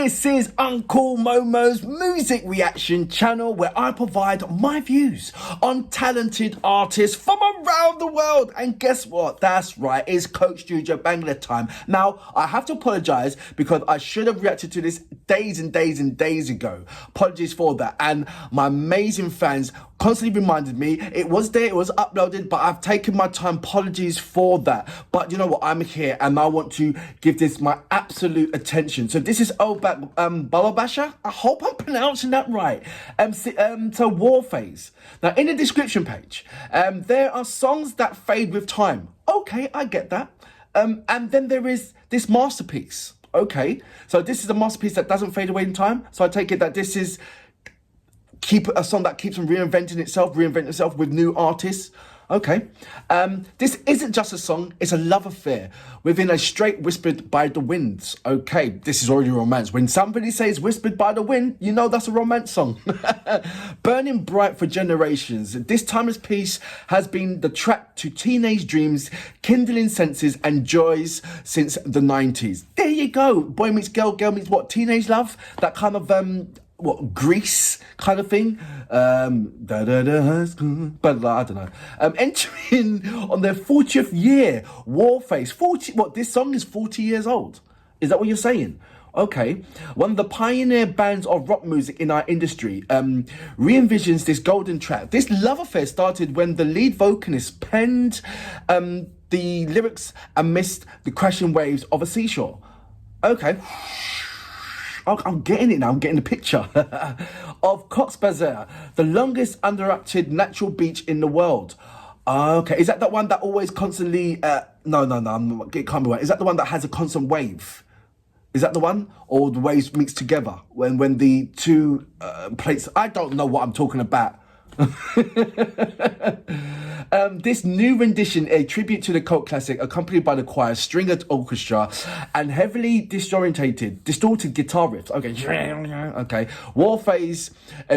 This is Uncle Momo's music reaction channel where I provide my views on talented artists from around the world. And guess what? That's right, it's Coke Studio Bangla time. Now, I have to apologise because I should have reacted to this days and days and days ago. Apologies for that. And my amazing fans constantly reminded me it was there, it was uploaded, but I've taken my time. Apologies for that. But you know what? I'm here and I want to give this my absolute attention. So this is Obak Bhalobasha. I hope I'm pronouncing that right. So Warfaze. Now in the description page, there are songs that fade with time. Okay, I get that. And then there is this masterpiece. Okay, so this is a masterpiece that doesn't fade away in time. So I take it that this is a song that keeps on reinventing itself with new artists. Okay, this isn't just a song, it's a love affair within a strait whispered by the winds. Okay, this is already romance. When somebody says whispered by the wind, you know that's a romance song. Burning bright for generations, this timeless piece has been the track to teenage dreams, kindling senses and joys since the 90s. There you go, boy meets girl, girl meets what, teenage love? That kind of Greece kind of thing, but I don't know. Entering on their 40th year, Warfaze. 40. What? This song is 40 years old. Is that what you're saying? Okay, one of the pioneer bands of rock music in our industry re-envisions this golden track. This love affair started when the lead vocalist penned the lyrics amidst the crashing waves of a seashore. Okay. I'm getting it now, I'm getting the picture. Of Bazar, the longest uninterrupted natural beach in the world. Okay, is that the one that always constantly, no, it can't be right. Is that the one that has a constant wave? Is that the one? Or the waves mix together when the two plates, I don't know what I'm talking about. This new rendition, a tribute to the cult classic, accompanied by the choir, stringed orchestra, and heavily distorted guitar riffs. Okay. Warfaze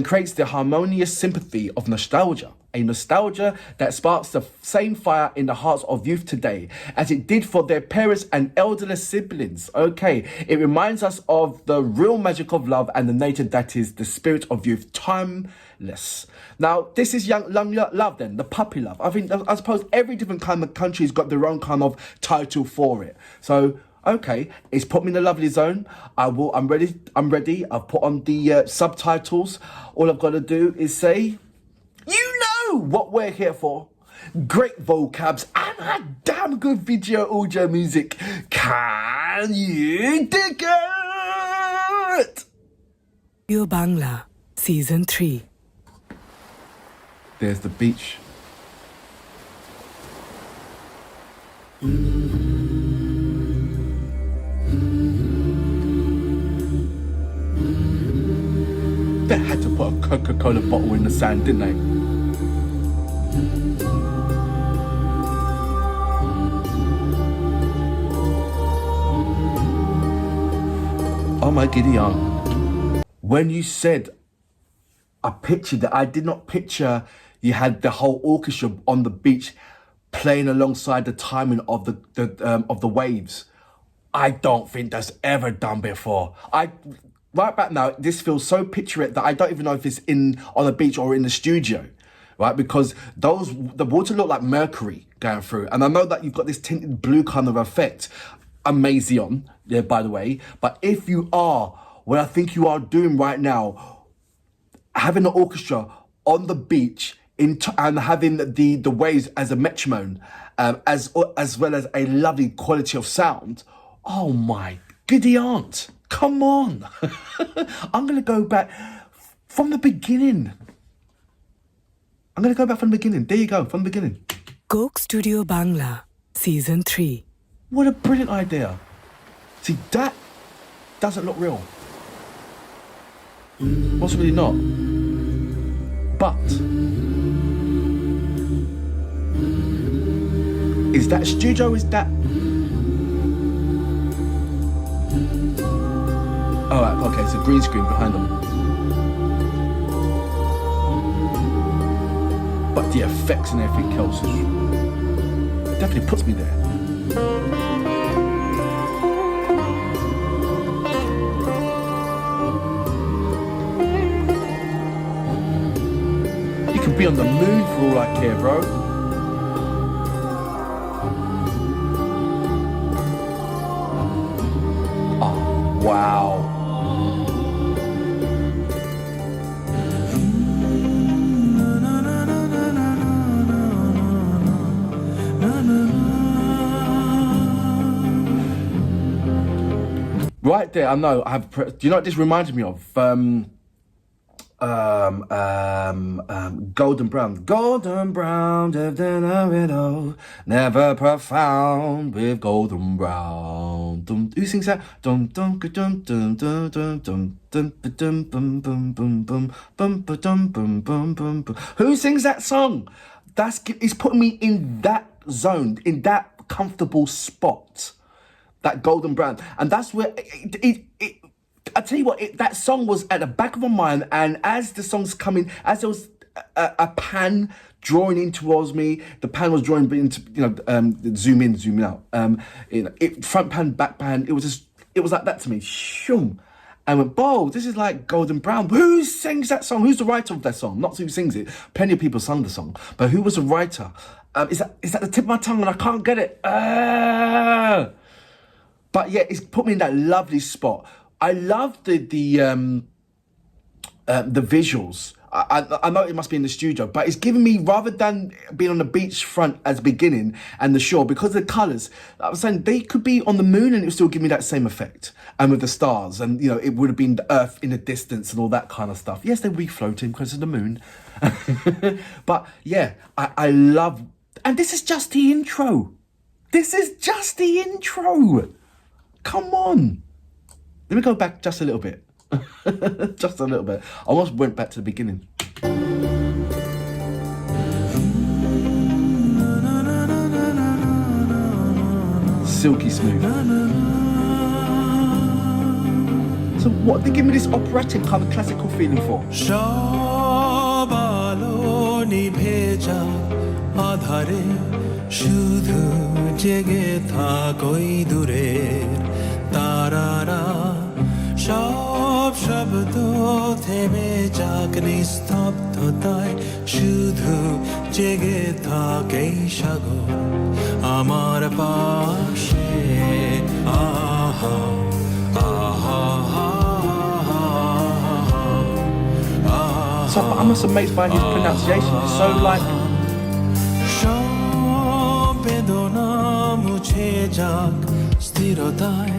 creates the harmonious sympathy of nostalgia. A nostalgia that sparks the same fire in the hearts of youth today as it did for their parents and elderly siblings. Okay, it reminds us of the real magic of love and the nature that is the spirit of youth, timeless. Now, this is young love then, the puppy love. I suppose every different kind of country's got their own kind of title for it. So, okay, it's put me in a lovely zone. I'm ready. I've put on the subtitles. All I've got to do is say, you know what we're here for. Great vocabs and a damn good video audio music. Can you dig it? Radio Bangla, Season 3. There's the beach. They had to put a Coca-Cola bottle in the sand, didn't they? Oh my Gideon. When you said I pictured that, I did not picture you had the whole orchestra on the beach playing alongside the timing of the waves. I don't think that's ever done before. Right back now, this feels so picturesque that I don't even know if it's on the beach or in the studio, right? Because the water looked like mercury going through. And I know that you've got this tinted blue kind of effect. Amazing, yeah, by the way. But if you are, what I think you are doing right now, having an orchestra on the beach and having the waves as a metronome, as well as a lovely quality of sound. Oh my giddy aunt, come on. I'm going to go back from the beginning. There you go, from the beginning. Coke Studio Bangla, Season 3. What a brilliant idea. See, that doesn't look real. Possibly not. But is that a studio? Is that? Alright, okay, it's a green screen behind them. But the effects and everything else definitely puts me there. be on the moon for all I care, bro. Oh, wow. Right there, I know. Do you know what this reminded me of? Golden brown, never profound with golden brown. Who sings that? Who sings that song? It's putting me in that zone, in that comfortable spot. That golden brown, and that's where I tell you what, that song was at the back of my mind, and as the song's coming, as there was a pan drawing in towards me, the pan was drawing into, zoom in, zoom out, front pan, back pan, it was like that to me, shoom. I went, whoa, this is like golden brown. Who sings that song? Who's the writer of that song? Not who sings it. Plenty of people sung the song, but who was the writer? Is that the tip of my tongue and I can't get it? But yeah, it's put me in that lovely spot. I love the visuals. I know it must be in the studio, but it's giving me, rather than being on the beach front as beginning and the shore, because of the colours, I was saying they could be on the moon and it would still give me that same effect. And with the stars, and it would have been the earth in the distance and all that kind of stuff. Yes, they would be floating because of the moon. But yeah, I love, and this is just the intro. This is just the intro. Come on. Let me go back just a little bit. Just a little bit. I almost went back to the beginning. Silky smooth. So what they give me this operatic kind of classical feeling for? সব শব্দ থেমে যাক নিস্তব্ধতায় শুধু জেগে থাকে সাগর আমার পাশে আহা আহা So I'm just amazed by his pronunciation. It's so like সব বেদনা মুছে যাক স্থিরতায়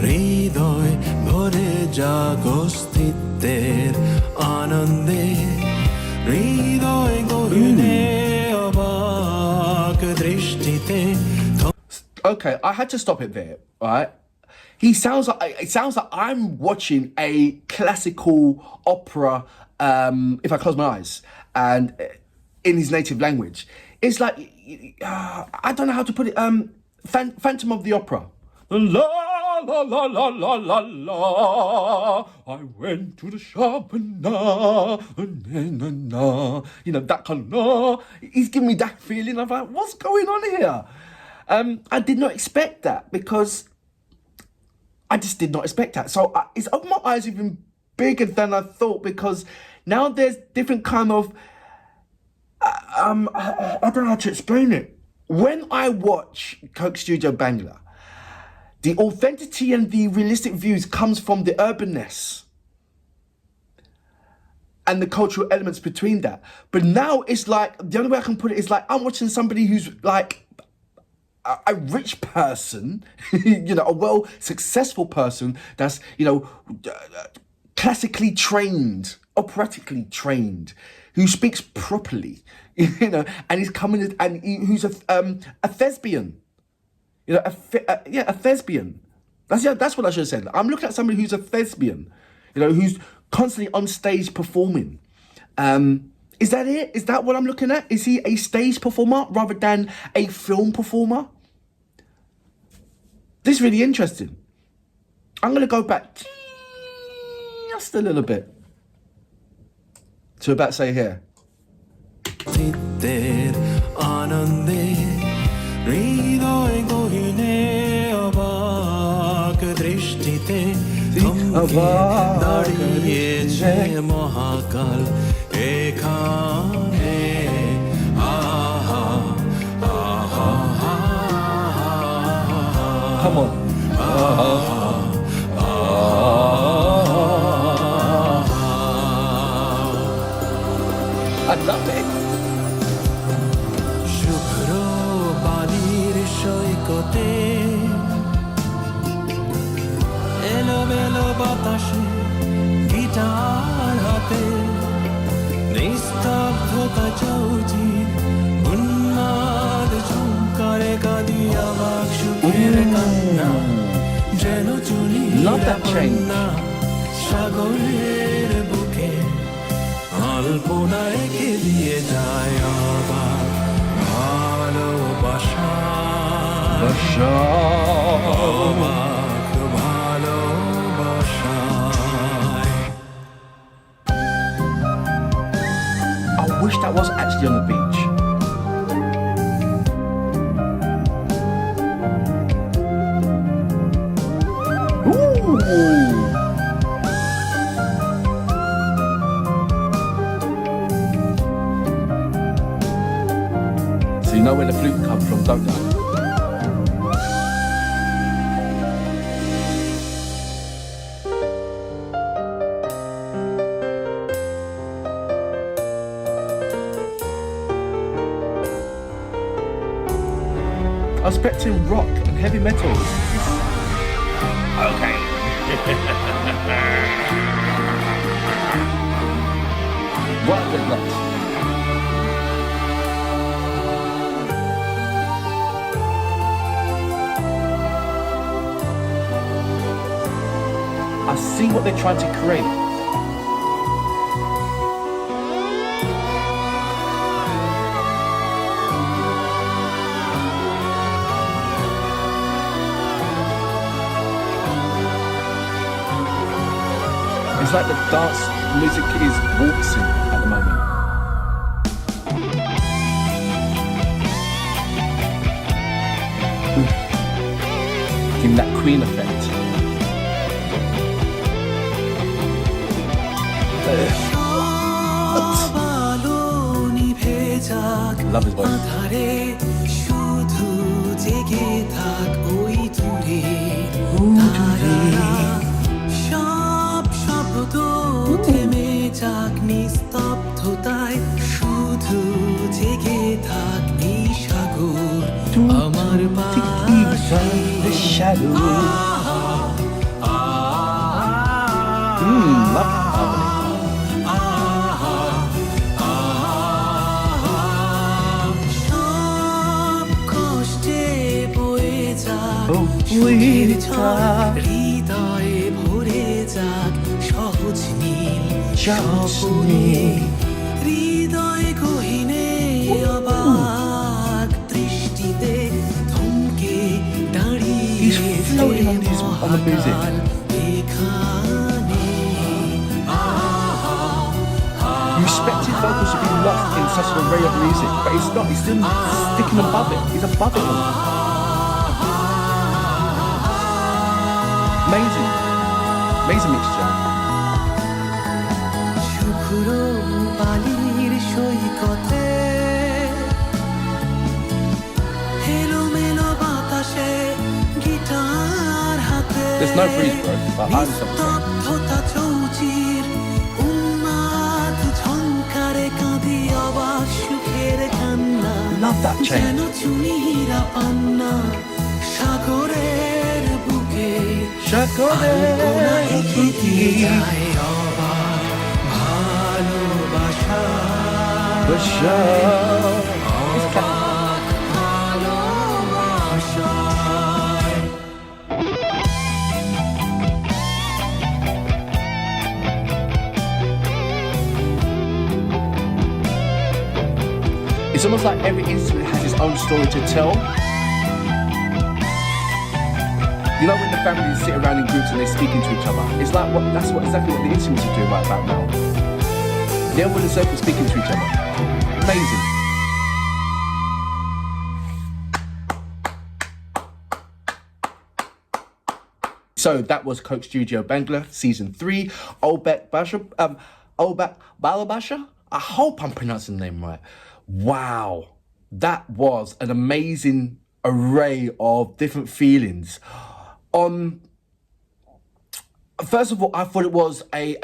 হৃদয় ভরে যাক অস্তিত্বের আনন্দে হৃদয় গহীনে অবাক দৃষ্টিতে. Okay, I had to stop it there, right? It sounds like I'm watching a classical opera if I close my eyes and in his native language. It's like I don't know how to put it. Phantom of the Opera. La la la la la la la. I went to the shop and na na na. That kind of na. He's giving me that feeling. I'm like, what's going on here? I did not expect that because I just did not expect that. So it's opened my eyes even bigger than I thought, because now there's different kind of I don't know how to explain it. When I watch Coke Studio Bangla, the authenticity and the realistic views comes from the urbanness and the cultural elements between that. But now it's like, the only way I can put it is like, I'm watching somebody who's like a rich person, a well successful person that's, classically trained, operatically trained, who speaks properly, and he's coming and who's a thespian. A thespian. That's what I should have said. I'm looking at somebody who's a thespian, who's constantly on stage performing. Is that it? Is that what I'm looking at? Is he a stage performer rather than a film performer? This is really interesting. I'm going to go back just a little bit to about say here. হৃদয় গহীনে অবাক দৃষ্টিতে দাঁড়িয়েছে মহাকাল এখানে I love it. শুভ্র বালির সৈকতে এলোমেলো বাতাসে guitar হাতে নিস্তব্ধতা চৌচির উন্মাদ ঝুমকারে কাঁদি অবাক সুখের কান্না যেন চুলি Love that change. সাগরের বুকে আলপনা এঁকে দিয়ে যায় অবাক ভালোবাসা অবাক ভালোবাসায় I wish that was actually on the beach. Ooh. So you know where the flute comes from, don't you? I was expecting rock and heavy metal. Okay. Right then, nuts. I see what they're trying to create. It's like the dance music is waltzing at the moment. Giving that Queen effect. Love his voice. শুধু জেগে থাক ওই দূরে সব শব্দ থেমে যাক নিস্তব্ধতায় শুধু জেগে থাক এই সাগর আমার পাশে The shadow. Love harmony. সব কষ্টে বয়ে যাক Oh, সুখের we ঝড় হৃদয়ে ভরে যাক সহজ নীল স্বপনে হৃদয় গহীনে অবাক দৃষ্টিতে থমকে He's দাঁড়িয়ে floating on the music. এখানে You expect his vocals to be lost in such an array of music, but it's not. He's still sticking above it. He's above it all. Amazing. Amazing mixture. শুভ্র বালির সৈকতে এলোমেলো বাতাসে guitar হাতে There's no breeze, bro, but I'm something. নিস্তব্ধতা চৌচির উন্মাদ ঝংকারে কাঁদি অবাক সুখের কান্না Love that যেন change. চুনিরা পান্না সাগরের বুকে Shakoder. আলপনা এঁকে দিয়ে যায় অবাক ভালোবাসা The show. It's cat- It's almost like every instrument has its own story to tell. You know when the families sit around in groups and they're speaking to each other? It's like that's exactly what the instruments are doing right about now. They're all in a circle speaking to each other. Amazing. So that was Coke Studio Bangla Season 3, Obak Bhalobasha. I hope I'm pronouncing the name right. Wow, that was an amazing array of different feelings. First of all, I thought it was a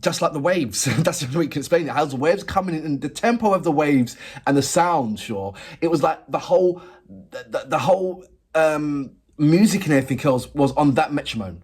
just like the waves. That's the way we can explain it. How the waves coming in and the tempo of the waves and the sound, sure. It was like the whole music and everything else was on that metronome.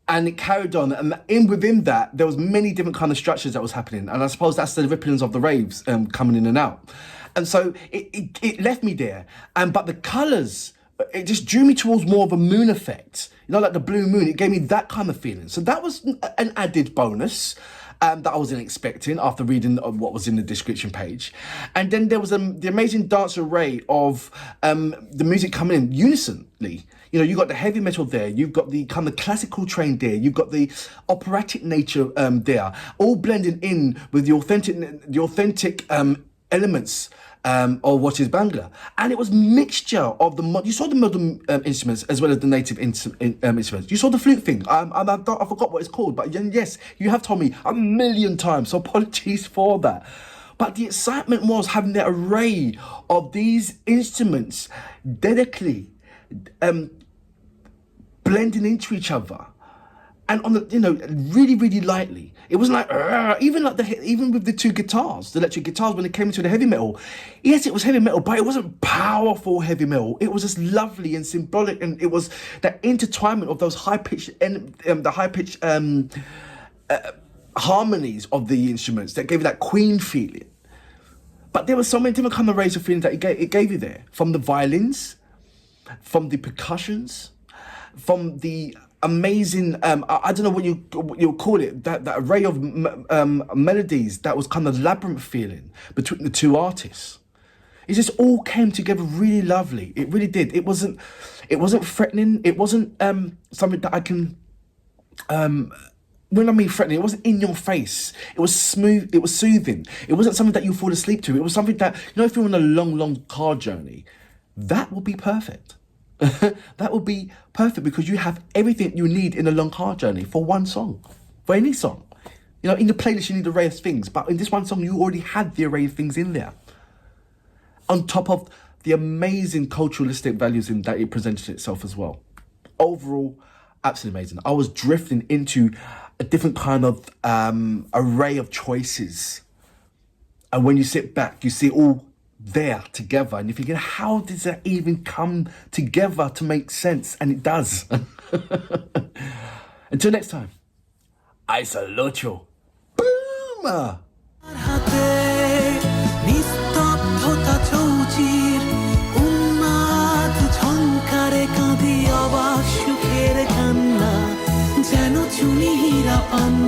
And it carried on, and within that, there was many different kind of structures that was happening. And I suppose that's the ripplings of the waves coming in and out. And so it left me there. But the colours, it just drew me towards more of a moon effect. You know, like the blue moon, it gave me that kind of feeling. So that was an added bonus that I wasn't expecting after reading what was in the description page. And then there was the amazing dance array of the music coming in unisonly. You know, you got the heavy metal there, you've got the kind of classical train there, you've got the operatic nature there, all blending in with the authentic elements of what is Bangla. And it was mixture of you saw the modern instruments as well as the native instruments. You saw the flute thing. I forgot what it's called, but yes, you have told me a million times, so apologies for that. But the excitement was having that array of these instruments delicately blending into each other, and on the, you know, really, really lightly. It wasn't like even with the two guitars, the electric guitars, when it came into the heavy metal. Yes, it was heavy metal, but it wasn't powerful heavy metal. It was just lovely and symbolic, and it was that intertwinement of those high pitched harmonies of the instruments that gave you that Queen feeling. But there were so many different kind of rays of feelings that it gave you there, from the violins, from the percussions, from the amazing, I don't know what you'll call it, that array of melodies that was kind of labyrinth feeling between the two artists. It just all came together really lovely. It really did. It wasn't threatening. It wasn't something that I can, when I mean threatening, it wasn't in your face. It was smooth. It was soothing. It wasn't something that you fall asleep to. It was something that, you know, if you're on a long car journey, that would be perfect. That would be perfect, because you have everything you need in a long car journey for one song, for any song. You know, in the playlist you need an array of things, but in this one song you already had the array of things in there. On top of the amazing culturalistic values in that it presented itself as well. Overall, absolutely amazing. I was drifting into a different kind of array of choices. And when you sit back, you see it all there together, and you're thinking, how does that even come together to make sense? And it does. Until next time, I salute you. Boom! যেন চুনি হীরা পান্না